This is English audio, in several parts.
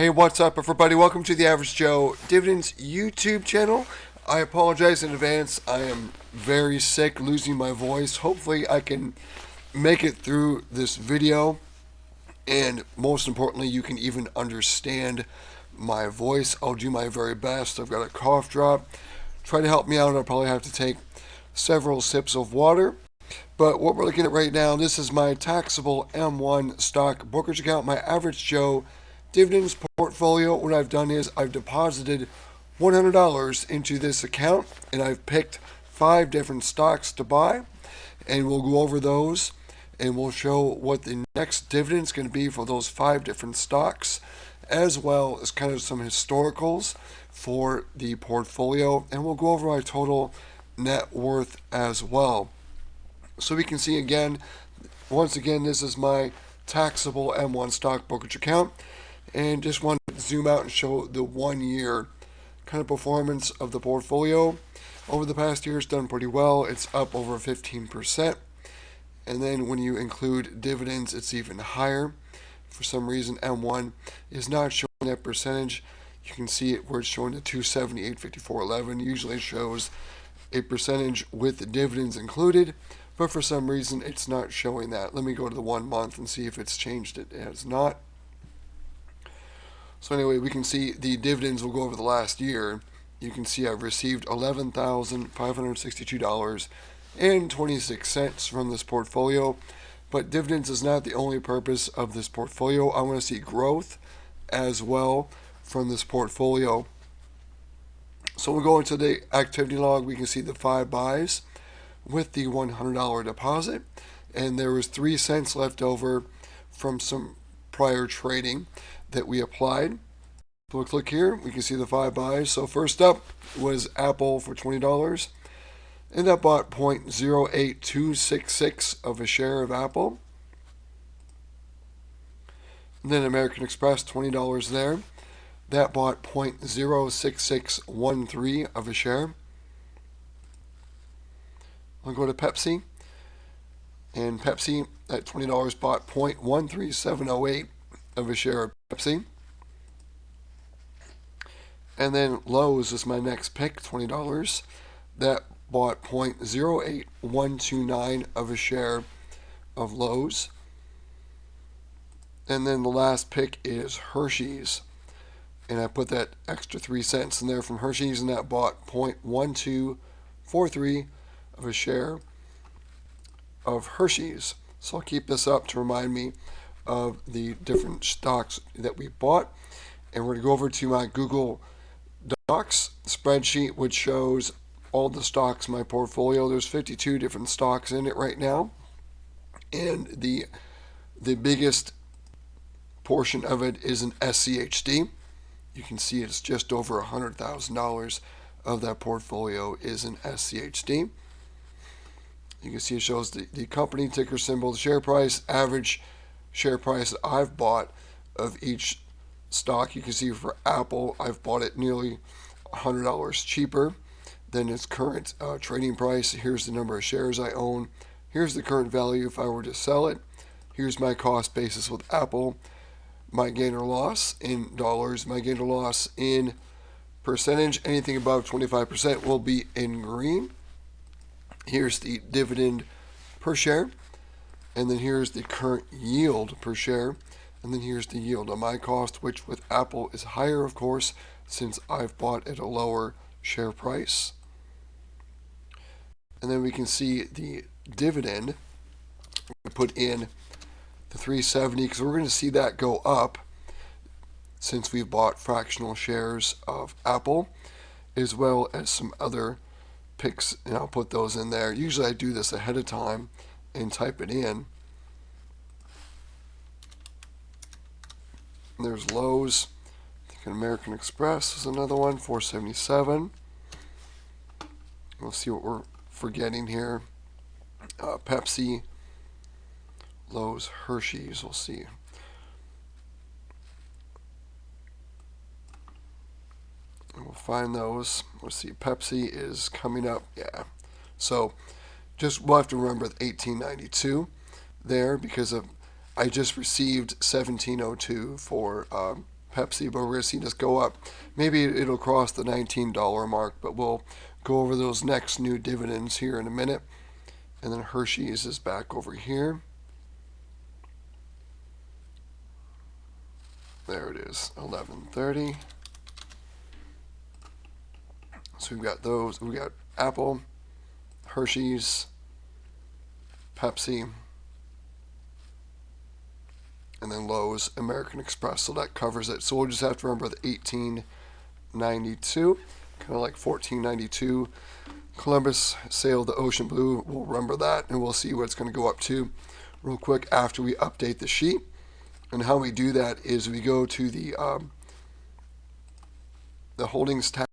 Hey, what's up, everybody? Welcome to the Average Joe Dividends YouTube channel. I apologize in advance. I am very sick, losing my voice. Hopefully, I can make it through this video, and most importantly, you can even understand my voice. I'll do my very best. I've got a cough drop. Try to help me out. I'll probably have to take several sips of water. But what we're looking at right now, this is my taxable M1 stock brokerage account, my Average Joe Dividends portfolio. What I've done is I've deposited $100 into this account, and I've picked 5 different stocks to buy, and we'll go over those, and we'll show what the next dividend is going to be for those 5 different stocks, as well as kind of some historicals for the portfolio, and we'll go over my total net worth as well. So we can see again, once again, this is my taxable M1 stock brokerage account, and just want to zoom out and show the 1 year kind of performance of the portfolio. Over the past year, it's done pretty well. It's up over 15%. And then when you include dividends, it's even higher. For some reason, M1 is not showing that percentage. You can see it where it's showing the 278, 54.11. Usually it shows a percentage with the dividends included, but for some reason it's not showing that. Let me go to the 1 month and see if it's changed it. It has not. So anyway, we can see the dividends will go over the last year. You can see I've received $11,562.26 from this portfolio. But dividends is not the only purpose of this portfolio. I want to see growth as well from this portfolio. So we'll go into the activity log. We can see the 5 buys with the $100 deposit, and there was 3 cents left over from some prior trading that we applied. So we'll click here. We can see the 5 buys. So first up was Apple for $20, and that bought 0.08266 of a share of Apple. And then American Express, $20 there. That bought 0.06613 of a share. I'll go to Pepsi, and Pepsi at $20 bought 0.13708 of a share of Pepsi. And then Lowe's is my next pick, $20. That bought 0.08129 of a share of Lowe's. And then the last pick is Hershey's, and I put that extra 3 cents in there from Hershey's, and that bought 0.1243 of a share of Hershey's. So I'll keep this up to remind me of the different stocks that we bought. And we're going to go over to my Google Docs spreadsheet, which shows all the stocks in my portfolio. There's 52 different stocks in it right now, and the biggest portion of it is an SCHD. You can see it's just over $100,000 of that portfolio is an SCHD. You can see it shows the company, ticker symbol, the share price, average share price that I've bought of each stock. You can see for Apple, I've bought it nearly $100 cheaper than its current trading price. Here's the number of shares I own. Here's the current value if I were to sell it. Here's my cost basis with Apple. My gain or loss in dollars, my gain or loss in percentage. Anything above 25% will be in green. Here's the dividend per share, and then here's the current yield per share, and then here's the yield on my cost, which with Apple is higher, of course, since I've bought at a lower share price. And then we can see the dividend. We put in the 370 because we're going to see that go up since we've bought fractional shares of Apple, as well as some other picks, and I'll put those in there. Usually I do this ahead of time and type it in. And there's Lowe's. I think American Express is another one, 477. We'll see what we're forgetting here. Pepsi, Lowe's, Hershey's, we'll see. And we'll find those. We'll see. Pepsi is coming up. Yeah. So we'll have to remember 1892 there because of I just received 1702 for Pepsi, but we're going to see this go up. Maybe it'll cross the $19 mark, but we'll go over those next new dividends here in a minute. And then Hershey's is back over here. There it is, 11:30. So we've got those. We got Apple, Hershey's, Pepsi, and then Lowe's, American Express. So that covers it. So we'll just have to remember the 1892, kind of like 1492. Columbus sailed the ocean blue. We'll remember that, and we'll see what it's going to go up to real quick after we update the sheet. And how we do that is we go to the holdings tab.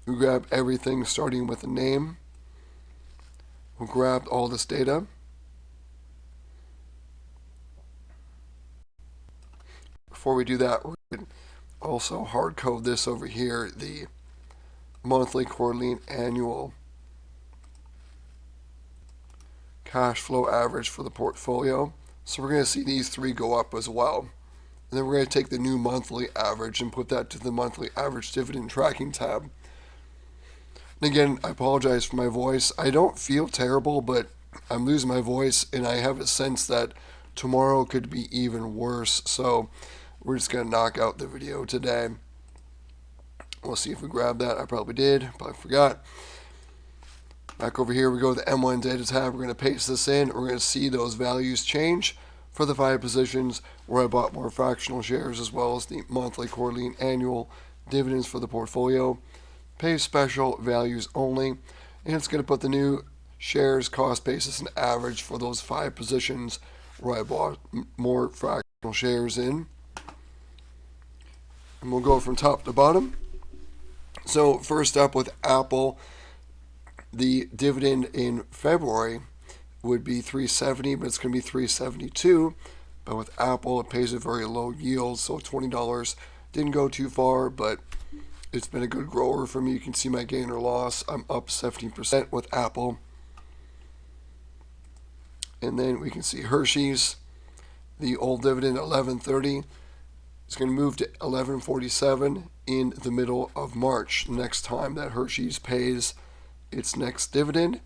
We grab everything starting with the name. We'll grab all this data. Before we do that, we can also hard code this over here, the monthly, quarterly, and annual cash flow average for the portfolio. So we're going to see these three go up as well. And then we're going to take the new monthly average and put that to the monthly average dividend tracking tab. And again, I apologize for my voice. I don't feel terrible, but I'm losing my voice, and I have a sense that tomorrow could be even worse. So we're just going to knock out the video today. We'll see if we grab that. I probably did, probably forgot. Back over here, we go to the M1 data tab. We're going to paste this in. We're going to see those values change for the 5 positions where I bought more fractional shares, as well as the monthly, quarterly, and annual dividends for the portfolio. Pay special values only. And it's going to put the new shares, cost basis, and average for those 5 positions where I bought more fractional shares in. And we'll go from top to bottom. So first up with Apple, the dividend in February would be $3.70, but it's going to be $3.72. But with Apple, it pays a very low yield, so $20 didn't go too far, but it's been a good grower for me. You can see my gain or loss. I'm up 17% with Apple. And then we can see Hershey's, the old dividend at $11.30. It's going to move to $11.47 in the middle of March, next time that Hershey's pays its next dividend.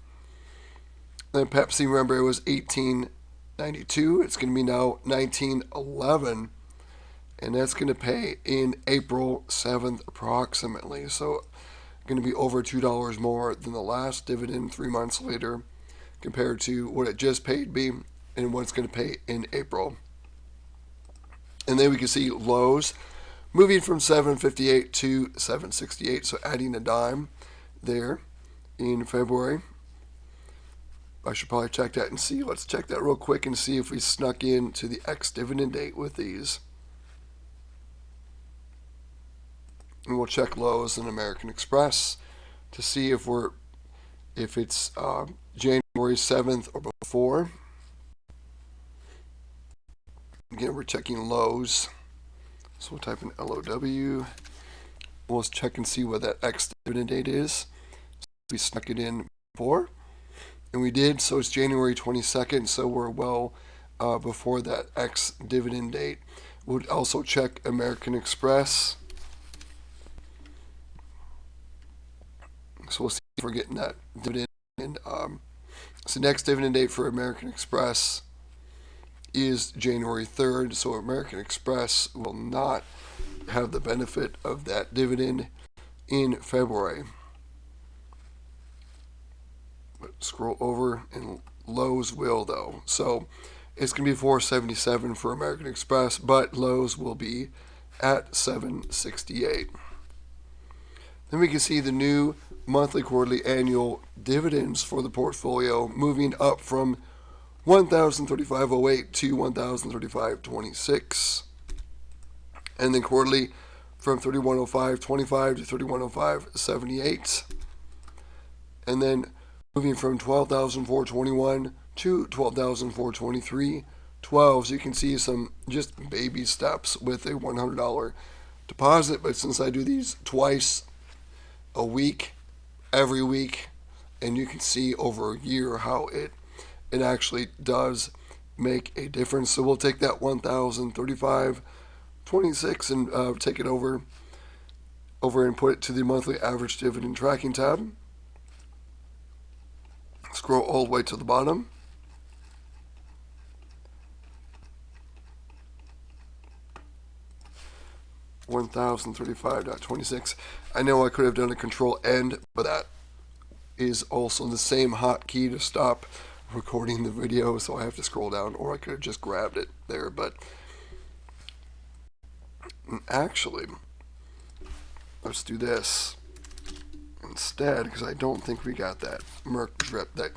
Then Pepsi, remember, it was $18.92. It's going to be now $19.11, and that's going to pay in April 7th approximately. So going to be over $2 more than the last dividend 3 months later compared to what it just paid me and what it's going to pay in April. And then we can see Lowe's moving from $7.58 to $7.68, so adding a dime there in February. I should probably check that and see. Let's check that real quick and see if we snuck in to the ex-dividend date with these. And we'll check Lowe's and American Express to see if it's January 7th or before. Again, we're checking Lowe's. So we'll type in LOW. We'll check and see what that ex-dividend date is. We snuck it in before. And we did, so it's January 22nd, so we're well before that ex-dividend date. We'll also check American Express. So we'll see if we're getting that dividend. So next dividend date for American Express is January 3rd, so American Express will not have the benefit of that dividend in February. But scroll over, and Lowe's will, though. So it's going to be $4.77 for American Express, but Lowe's will be at $7.68. Then we can see the new monthly, quarterly, annual dividends for the portfolio moving up from $1,035.08 to $1,035.26, and then quarterly from $31.05.25 to $31.05.78, and then moving from $12,421 to $12,423.12. So you can see some just baby steps with a $100 deposit, but since I do these twice a week, every week, and you can see over a year how it actually does make a difference. So we'll take that $1,035 26 and take it over and put it to the monthly average dividend tracking tab. Scroll all the way to the bottom. $1,035.26. I know I could have done a control end, but that is also the same hotkey to stop recording the video, so I have to scroll down, or I could have just grabbed it there. But actually, let's do this instead, because I don't think we got that Merck drip. That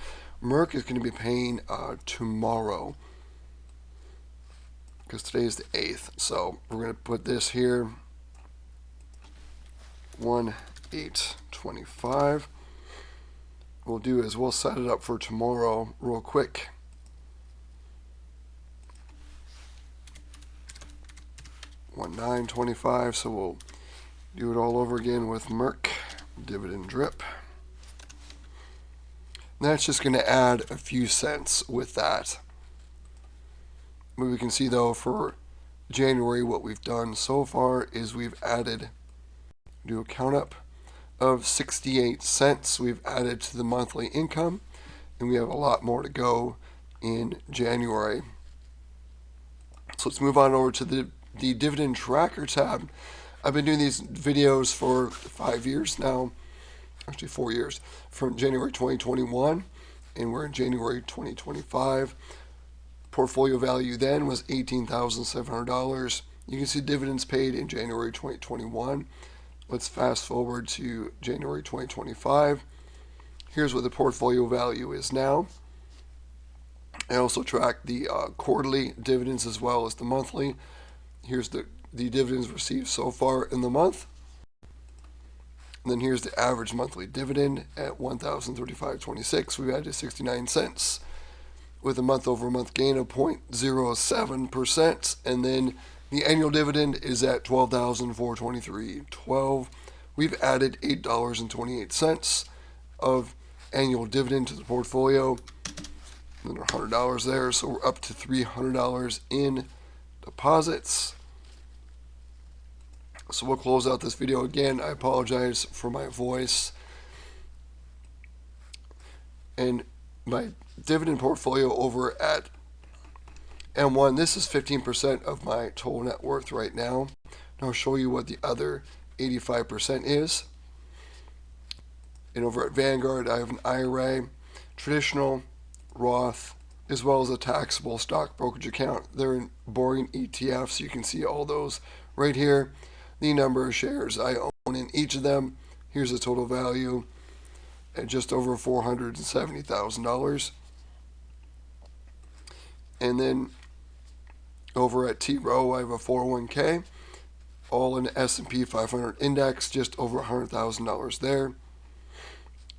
Merck is going to be paying tomorrow, because today is the 8th. So we're going to put this here, 1/8/25. We'll do is we'll set it up for tomorrow real quick. $1/9/25. So we'll do it all over again with Merck dividend drip. And that's just going to add a few cents with that. What we can see though for January, what we've done so far is we've added, do a count up of 68 cents we've added to the monthly income, and we have a lot more to go in January. So let's move on over to the dividend tracker tab. I've been doing these videos for 5 years now, actually 4 years, from January 2021, and we're in January 2025. Portfolio value then was $18,700. You can see dividends paid in January 2021. Let's fast forward to January 2025. Here's what the portfolio value is now. I also track the quarterly dividends as well as the monthly. Here's the dividends received so far in the month. And then here's the average monthly dividend at $1,035.26. We've added 69 cents with a month-over-month gain of 0.07%. And then the annual dividend is at $12,423.12. We've added $8.28 of annual dividend to the portfolio. And then $100 there, so we're up to $300 in deposits. So we'll close out this video again. I apologize for my voice. And my dividend portfolio over at M1, this is 15% of my total net worth right now. And I'll show you what the other 85% is. And over at Vanguard, I have an IRA, traditional, Roth, as well as a taxable stock brokerage account. They're in boring ETFs. You can see all those right here. The number of shares I own in each of them. Here's the total value at just over $470,000. And then over at T. Rowe, I have a 401k, all in the S&P 500 index, just over $100,000 there.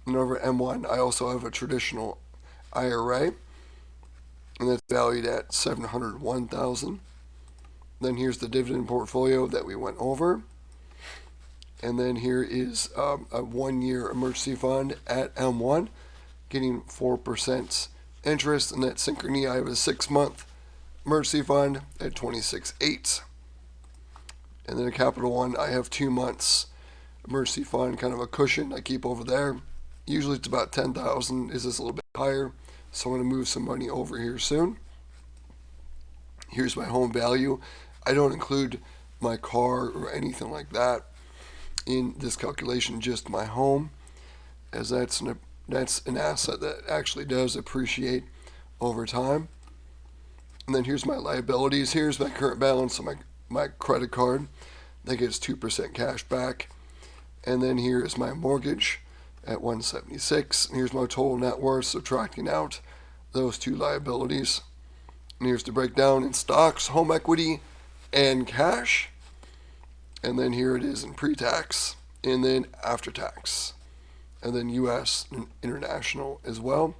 And over at M1, I also have a traditional IRA, and that's valued at $701,000. Then here's the dividend portfolio that we went over. And then here is a 1-year emergency fund at M1, getting 4% interest. And at Synchrony, I have a 6-month emergency fund at 26.8. And then at Capital One, I have 2 months emergency fund, kind of a cushion I keep over there. Usually it's about $10,000. Is this a little bit higher? So I'm going to move some money over here soon. Here's my home value. I don't include my car or anything like that in this calculation, just my home, as that's an asset that actually does appreciate over time. And then here's my liabilities. Here's my current balance on my credit card. That gets 2% cash back. And then here is my mortgage at $176. And here's my total net worth, subtracting out those two liabilities. And here's the breakdown in stocks, home equity, and cash. And then here it is in pre-tax, and then after-tax, and then U.S. and international as well.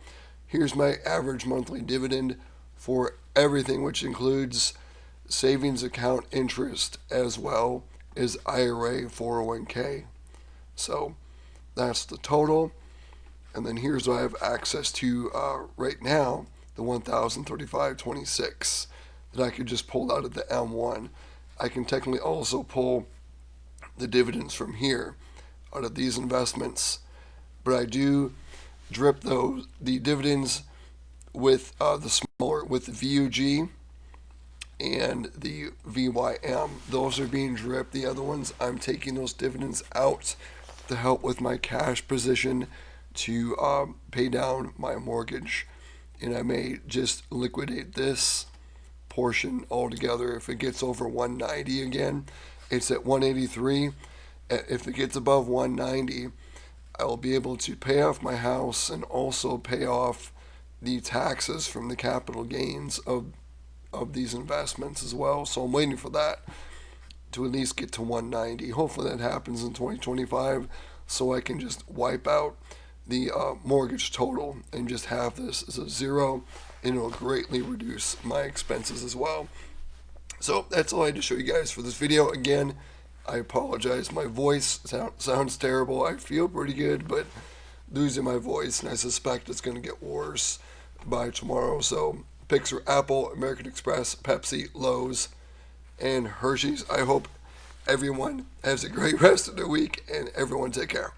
Here's my average monthly dividend for everything, which includes savings account interest as well as IRA 401k. So that's the total. And then here's what I have access to right now, the $1,035.26 that I could just pull out of the M1 I can technically also pull the dividends from here out of these investments, but I do drip the dividends with with the VUG and the VYM. Those are being dripped. The other ones, I'm taking those dividends out to help with my cash position to pay down my mortgage. And I may just liquidate this portion altogether. If it gets over 190 again, it's at 183. If it gets above 190, I will be able to pay off my house and also pay off the taxes from the capital gains of these investments as well. So I'm waiting for that to at least get to 190. Hopefully that happens in 2025 so I can just wipe out the mortgage total and just have this as a zero, and it'll greatly reduce my expenses as well. So that's all I had to show you guys for this video. Again, I apologize. My voice sounds terrible. I feel pretty good, but losing my voice, and I suspect it's going to get worse by tomorrow. So picks are Apple, American Express, Pepsi, Lowe's, and Hershey's. I hope everyone has a great rest of the week, and everyone take care.